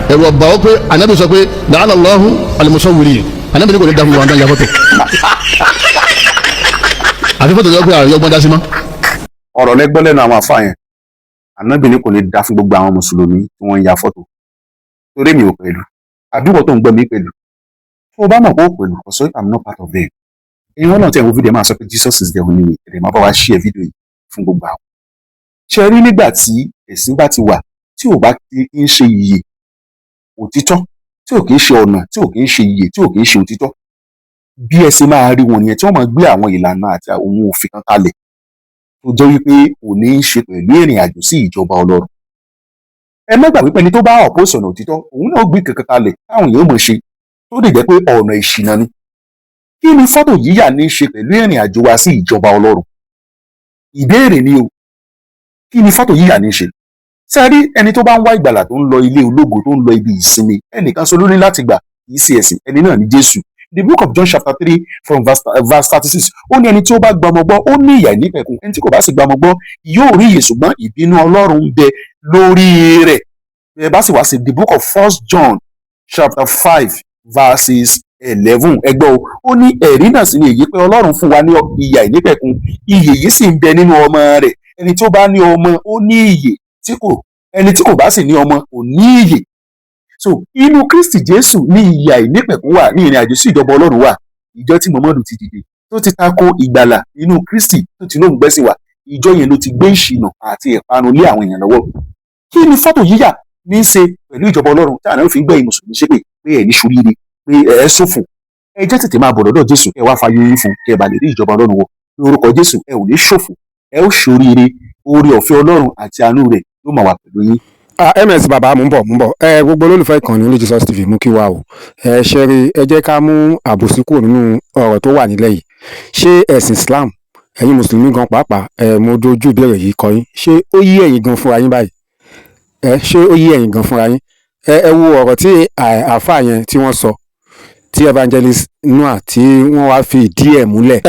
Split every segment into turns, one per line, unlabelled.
ẹ̀rọ ọba ó pé anabi sọ pé la'ana Allahu al-musawwirin anabi ní kò ní dá fún wa dá ya fọ́tò àfi fọ́tò tó pé àwọn ọgbọ́n dá sí mọ́.
ọ̀rọ̀ lẹ́gbọ́n lẹ́nu àwọn àfáà yẹn anabi ní kò ní dá fún gbogbo àwọn mùsùlùmí tí wọ́n ń ya fọ́tò torí mi ò pẹ̀lú àdúgbò tó ń gbọ́ mi pẹ̀lú tó o bá mọ̀ pé ó pẹ̀lú ọ̀sọ́ I'm not part of them. èyí wọn náà tẹ̀ ń wo fídíò máa sọ pé Jesus is the only way ẹ̀rẹ̀ máa bá wa share fídíò yìí fún gbogbo àwọn. ṣe rí nígbà tí ẹ̀sìn bá ti wà tí ò bá ti ń ṣe iye òtítọ́ tí ò kì í ṣe ọ̀nà tí ò kì í ṣe iye tí ò kì í ṣe òtítọ́ bí ẹ ṣe máa rí wọn nìyẹn tí wọ́n máa gbé àwọn ìlànà àti àwọn òfin kan kalẹ̀ tó jẹ́ wípé kò ní í ṣe pẹ̀lú ìrìn àjò sí ìjọba Ọlọ́run. ẹ má gbàgbé pé ẹni tó bá ọ̀pọ̀ ìsọ̀nà òtítọ́ òun náà gbé kankan kalẹ̀ táwọn èèyàn mọ̀ ṣe tó lè jẹ́ pé ọ̀nà ìṣìnà ni. kí ni fọ́tò yíyà ní í ṣe pẹ̀lú ìrìn àjò wa sí ìjọba Ọlọ́run? ìbéèrè ni o, kí ni fọ́tò yíyà ní í ṣe? sẹ́rí ẹni tó bá ń wá ìgbàlà tó ń lọ ilé ológo tó ń lọ ibi ìsinmi ẹnìkan sọ lórí láti gbà kì í ṣe ẹ̀sìn, ẹni náà ni Jésù. The book of John chapter 3 from verse 36 ó ní ẹni tí ó bá gbọmọ gbọ́ ó ní ìyà ìnípẹ̀kun, ẹni tí kò bá sì gbọmọ gbọ́ yóò rí ìyè ṣùgbọ́n ìbínú Ọlọ́run ń bẹ lórí rẹ̀. ẹ bá sì wá sí the book of 1 John chapter 5 verses 11 ẹgbẹ́ o ó ní ẹ̀rí náà sì ni èyí pé Ọlọ́run fún wa ní ìyà ìnípẹ̀kun ìyè yìí sì ń bẹ nínú ọmọ rẹ̀. ẹni tí ó bá ní ọmọ ó ní ìyè ẹni tí kò bá sì ní ọmọ kò ní ìyè. So inú Kristi Jésù ní ìyà ìnípẹ̀kun wà, ní ìrìn àjò sí ìjọba Ọlọ́run wà. ìjọ tí Muhammadu ti dìde tó ti tako ìgbàlà inú Kristi tó ti lóhùn gbẹ́sìn wà, ìjọ yẹn ló ti gbé ìṣìnà àti ìparun lé àwọn èèyàn lọ́wọ́. kí ni fọ́tò yíyà ní í ṣe pẹ̀lú ìjọba Ọlọ́run tí àwọn fi ń gbẹ̀yìn mùsùlùmí ṣépè pé ẹ̀ ní ṣoríire pé ẹ̀ ṣòfò? ẹ jẹ́ tètè máa bọ̀ lọ́dọ̀ Jésù kẹ́ wá fayé yín fún kẹ́ bá lè rí ìjọba Ọlọ́run wọ̀. lórúkọ Jésù ẹ ò ní ṣòfò, ẹ ó ṣoríire, oore ọ̀fẹ́ Ọlọ́run àti àánú rẹ̀ ló máa wà pẹ̀lú yín.
ms bàbá mú bọ̀ gbogbo olólùfẹ́ ìkànnì Only Jesus TV mú kí wá o ṣe rí ẹ jẹ́ ká mú àbòsí kúrò nínú ọ̀rọ̀ tó wà nílẹ̀ yìí. ṣé ẹ̀sìn Islam ẹ̀yin mùsùlùmí gan pàápàá mo dojú ìbéèrè yìí kọ yín, ṣé ó yí ẹ̀yin gan fúnra yín báyìí? ṣé ó yí ẹ̀yin gan fúnra yín? ẹ wo ọ̀rọ̀ tí àáfàá yẹn tí wọ́n sọ tí evangelist Noah tí wọ́n wá fi ìdí ẹ̀ múlẹ̀.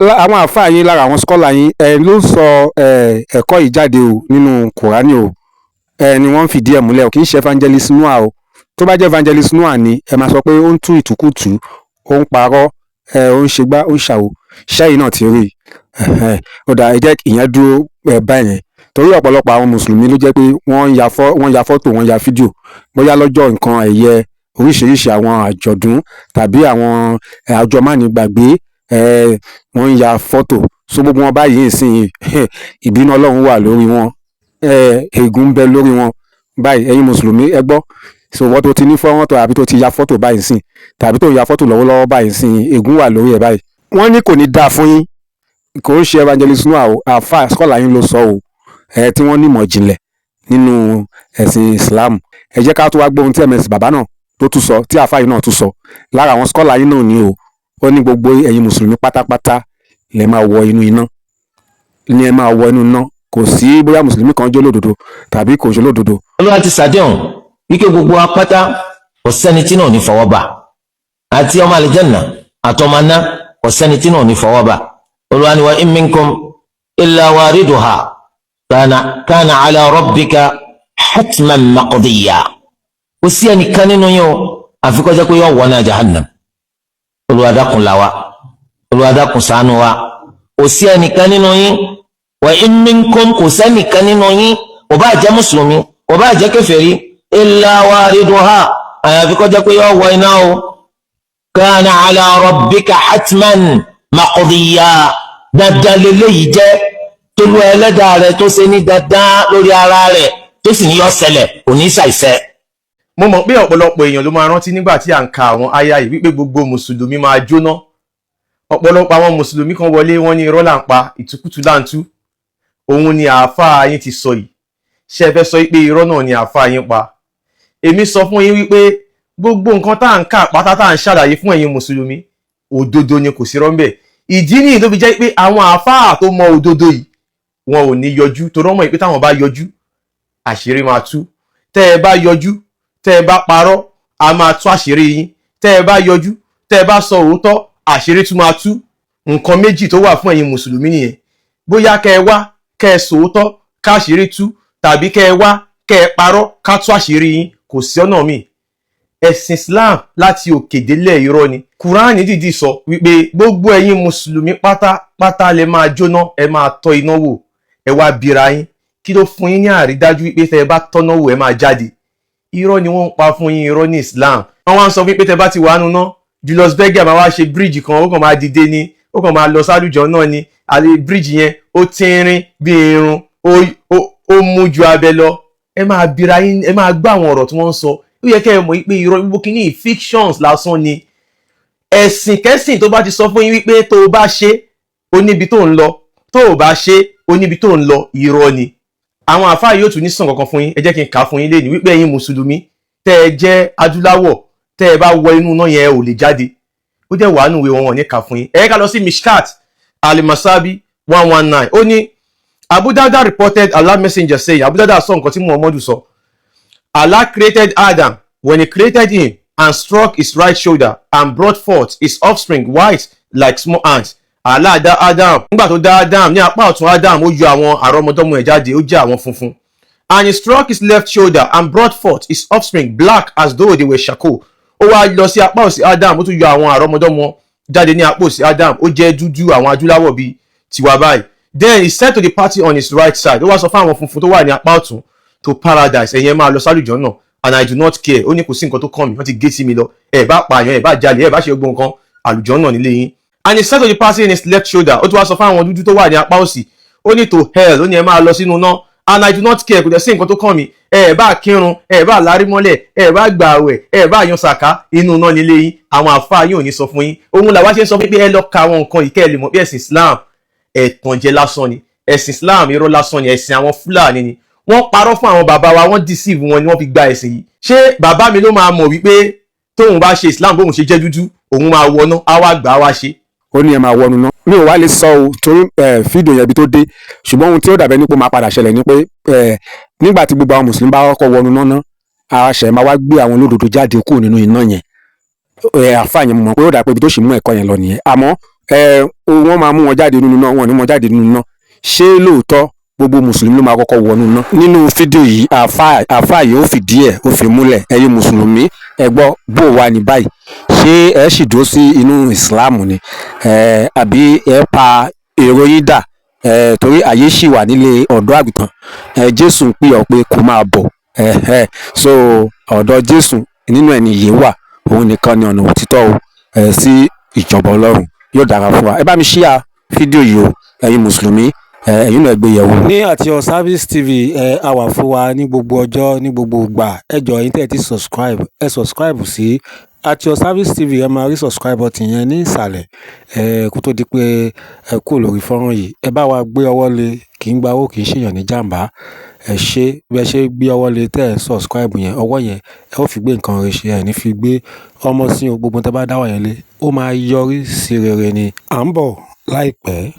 àwọn àáfàá yín lára àwọn skọ́là yín ló sọ ẹ̀kọ́ yìí jáde o nínú Kùránì o ni wọ́n fìdí ẹ̀ múlẹ̀ o, kì í ṣe evangelist Noah o. tó bá jẹ́ evangelist Noah ni ẹ máa sọ pé ó ń tú ìtúkùtù, ó ń parọ́, ó ń ṣègbà, ó ń ṣàwò. ṣẹ́yìn náà ti rí i ó dà ẹ jẹ́ ìyẹn dúró báyẹn torí ọ̀pọ̀lọpọ̀ àwọn mùsùlùmí ló jẹ́ pé wọ́n ya fọ́tò, wọ́n ya fídíò bóyá lọ́jọ́ nǹkan ẹ̀yẹ oríṣiríṣi àwọn àjọ̀dún tàbí àwọn àjọmánigbàgbé wọ́n ń ya fọ́tò. so gbogbo wọn báyìí ìsìn ìbínú Ọlọ́run wà lórí wọn, ègún ń bẹ lórí wọn báyìí. ẹ̀yin mùsùlùmí ẹ gbọ́, so wọ́n tó ti ní fọ́nrán tó àbí tó ti ya fọ́tò báyìí sìn tàbí tó ya fọ́tò lọ́wọ́lọ́wọ́ báyìí sìn, ègún wà lórí ẹ̀ báyìí. wọ́n ní kò ní dáa fún yín, kò ń ṣe evangelist Noah o, àáfàá skọ́là yín ló sọ o tí wọ́n ní ìmọ̀ ìjìnlẹ̀ nínú ẹ̀sìn Islam. ẹ jẹ́ ká tó wá gbóhun tí ms bàbá náà tó tún sọ, tí àáfàá yìí náà tún sọ lára àwọn skọ́là yín náà ni o. ó ní gbogbo ẹ̀yin mùsùlùmí pátápátá lè máa wọ inú iná, ní ẹ máa wọ inú iná, kò sí bóyá mùsùlùmí kan jẹ́ olódodo tàbí kò jẹ́ olódodo.
Olúwa ti ṣàdéhùn wípé gbogbo apáta kò sẹ́ni tí náà ní fọwọ́ bà, àti ọmọ àlìjẹ́nà àtọmọ aná kò sẹ́ni tí náà ní fọwọ́ bà. Olúwa ní wa in minkum illa wariduha kana ala rabbika hatman maqdiya. kò sí ẹnìkan nínú yín o àfi kó jẹ́ pé yóò wọ náà jahannam. Olúwa dákun là wá, Olúwa dákun ṣàánú wa. kò sí ẹnìkan nínú yín, wa in minkum kò sẹ́nìkan nínú yín, kò bá jẹ́ mùsùlùmí kò bá jẹ́ kèfèrí, illa wariduha àyàfi kó jẹ́ pé yóò wọ iná o. kana ala rabbika hatman maqdiya. dandan lélẹ́yìí jẹ́ tolú ẹlẹ́dàá rẹ̀ tó ṣe ní dandan lórí ara rẹ̀ tó sì ní yọ ṣẹlẹ̀ kò ní ṣàìṣẹ.
mo mọ̀ pé ọ̀pọ̀lọpọ̀ èèyàn ló máa rántí nígbà tí à ń ka àwọn aya yìí wípé gbogbo mùsùlùmí máa jóná. ọ̀pọ̀lọpọ̀ àwọn mùsùlùmí kan wọlé wọ́n ní irọ́ là ń pa, ìtukùtù là ń tú. òun ni àáfàá yín ti sọ yìí. ṣé ẹ fẹ́ sọ pé irọ́ náà ni àáfàá yín pa? èmi sọ fún yín wípé gbogbo nǹkan tá à ń kà pátá tá à ń ṣàlàyé fún ẹ̀yin mùsùlùmí òdodo ni, kò sí rọ́ńbẹ̀. ìdí nìyí tó fi jẹ́ pé àwọn àáfàá tó mọ òdodo yìí wọn ò ní yọjú, torí wọ́n mọ̀ pé táwọn bá yọjú àṣírí máa tú. tẹ́ ẹ bá yọjú, tẹ́ ẹ bá parọ́, a máa tú àṣírí yín. tẹ́ ẹ bá yọjú, tẹ́ ẹ bá sọ òótọ́, àṣírí tún máa tú. nǹkan méjì tó wà fún ẹ̀yin mùsùlùmí nìyẹn. bóyá kẹ́ ẹ wá kẹ́ ẹ sòótọ́ káṣírí tú, tàbí kẹ́ ẹ wá kẹ́ ẹ parọ́ ká tú àṣírí yín. kò sí ọ̀nà míì. Ẹ̀sìn Islam láti òkè délẹ̀ irọ́ ni. Kùránì dìdí sọ wípé gbogbo ẹ̀yin mùsùlùmí pátápátá lẹ máa jóná, ẹ máa tọ́ iná wò, ẹ wá bira yín kí ló fún yín ní àrídájú wípé tẹ́ ẹ bá tọ́ná wò ẹ máa jáde. Irọ́ ni wọ́n ń pa fún yín, irọ́ ní Islam. Wọ́n wá ń sọ wípé tẹ́ bá ti wà nù náà Julius Berger máa wá ṣe bíríìjì kan, ó kàn máa dìde ni, ó kàn máa lọ sálùjọ náà ni, àlè bíríìjì yẹn ó tínrín bí irun, ó mú ju abẹ lọ. Ẹ máa bira yín, ẹ máa gbọ́ àwọn ọ̀rọ̀ tí wọ́n ń sọ. Ó yẹ kẹ́ ẹ mọ̀ pé irọ́ gbogbo kìíní fictions lásán ni. Ẹ̀sìn kẹ́sìn tó bá ti sọ fún yín wípé tó o bá ṣe ó níbi tó ń lọ, tó o bá ṣe ó níbi tó ń lọ, irọ́ ni. Àwọn àfáà yóò tún ní sàn kankan fún yín, ẹ jẹ́ kí n kà fún yín lénìí wípé ẹ̀yin mùsùlùmí tẹ́ ẹ jẹ́ adúláwọ̀, tẹ́ ẹ bá wọ inú náà yẹn ò lè jáde. Ó jẹ́ wàánù ìwé wọn ní kà fún yín. Ẹ ká lọ sí Mishkat Al-Masabi 119. Ó ní Abu Darda reported Allah messenger saying, Abu Darda sọ nǹkan tí Muhammadu sọ. Allah created Adam when he created him and struck his right shoulder and brought forth his offspring white like small ants. Allah dá Adam. Nígbà tó dá Adam, ní apá ọ̀tún Adam ó yọ àwọn àrọ́mọdọ́mọ ẹ̀ jáde, ó jẹ́ àwọn funfun. And he struck his left shoulder and brought forth his offspring black as though they were charcoal. Ó wá lọ sí apá òsì Adam, ó tún yọ àwọn àrọ́mọdọ́mọ jáde ní apá òsì Adam, ó jẹ́ dúdú àwọn adúláwọ̀ bíi tiwa báyìí. Then he said to the party on his right side, ó wá sọ fún àwọn funfun tó wà ní apá ọ̀tún, to paradise, ẹ̀yin máa lọ sálùjọ́ náà, and I do not care. Ó ní kò sí nǹkan tó kàn mí, wọ́n ti gé sí mi lọ, ẹ̀ bá pààyàn, ẹ̀ bá jalè, ẹ̀ bá ṣe gbogbo nǹkan, àlùjọ́ náà nílé yín. And he said to the party in his left shoulder, ó tún wá sọ fún àwọn dúdú tó wà ní apá òsì, ó ní to hell, ó ní ẹ máa lọ sínú náà, and I do not care, kò dẹ̀ sí nǹkan tó kàn mí, ẹ̀ bá kírun, ẹ̀ bá lárí mọ́lẹ̀, ẹ̀ bá gbààwẹ̀, ẹ̀ bá yan sàká, inú náà nílé yín. Àwọn àfáà yín ò ní sọ fún yín. Òun làwa ṣe ń sọ pé ẹ lọ ka àwọn nǹkan yìí kẹ́ ẹ lè mọ̀ pé ẹ̀sìn Islam ẹ̀tànjẹ lásán ni. Ẹ̀sìn Islam irọ́ lásán ni, ẹ̀sìn àwọn Fúlàní ni. Wọ́n parọ́ fún àwọn bàbá wa, wọ́n deceive wọn ni wọ́n fi gba ẹ̀sìn yìí. Ṣé bàbá mi ló máa mọ̀ wípé tóun bá ṣe Islam bóun ṣe jẹ́ dúdú, òun máa wọná, á wá gbà á wá ṣe?
Ó ní ẹ máa wọnú náà. Mi ò wá lè sọ o torí fídíò yẹn ibi tó dé, ṣùgbọ́n ohun tí ó dàbẹ̀ nípò máa padà ṣẹlẹ̀ ni pé nígbà tí gbogbo àwọn mùsùlùmí bá kọ́kọ́ wọnú náà, ara ṣẹ̀ máa wá gbé àwọn olódodo jáde kúrò nínú iná yẹn. Àfààní mọ̀ pé ó dà pé ibi tó ṣì mú ẹ̀kọ́ yẹn lọ nìyẹn. Àmọ́ wọ́n máa mú wọn jáde nínú náà, wọn ò ní mú wọn jáde nínú náà. Ṣé lóòótọ́ gbogbo mùsùlùmí ló máa kọ́kọ́ wọnú náà? Nínú fídíò yìí àfáà yìí ó fìdí ẹ̀, ó fi múlẹ̀. Ẹ̀yin mùsùlùmí ẹ gbọ́ bó wà ní báyìí, ṣé ẹ sì dúró sí inú ìsìláàmù ni àbí ẹ pa èrò yín dà torí àyè ṣì wà nílé ọ̀dọ́ àgùntàn? Jésù ń pè ọ́ pé kó máa bọ̀, so ọ̀dọ̀ Jésù nínú ẹni ìyè wà, òun nìkan ni ọ̀nà òtítọ́ o sí ìjọba Ọlọ́run. Yóò dára fún wa. Ẹ bá mi ṣíà fídíò yìí o, ẹ̀yin mùsùlùmí, ẹ̀yin náà gbé yẹ̀wò. Ní At Your Service TV a wà fún wa ní gbogbo ọjọ́, ní gbogbo ìgbà. Ẹ jọ̀ọ́ ẹ̀yin tẹ́ ẹ ti subscribe, ẹ subscribe sí At Your Service TV. Ẹ máa rí subscribe button yẹn ní ìsàlẹ̀ kó tó di pé ẹ kú lórí fọ́nrán yìí. Ẹ bá wa gbé ọwọ́ lé, kì í gba owó, kì í ṣèyàn ní jàǹbá. Ẹ ṣe bí ẹ ṣe gbé ọwọ́ lé tẹ́ ẹ subscribe yẹn, ọwọ́ yẹn ẹ ó fi gbé nǹkan rẹ̀ ṣe, ẹ ní fi gbé ọmọ sí o. Gbogbo tẹ́ bá dáwọ́ yẹn lé, ó máa yọrí sí rere ni. À ń bọ̀ láìpẹ́.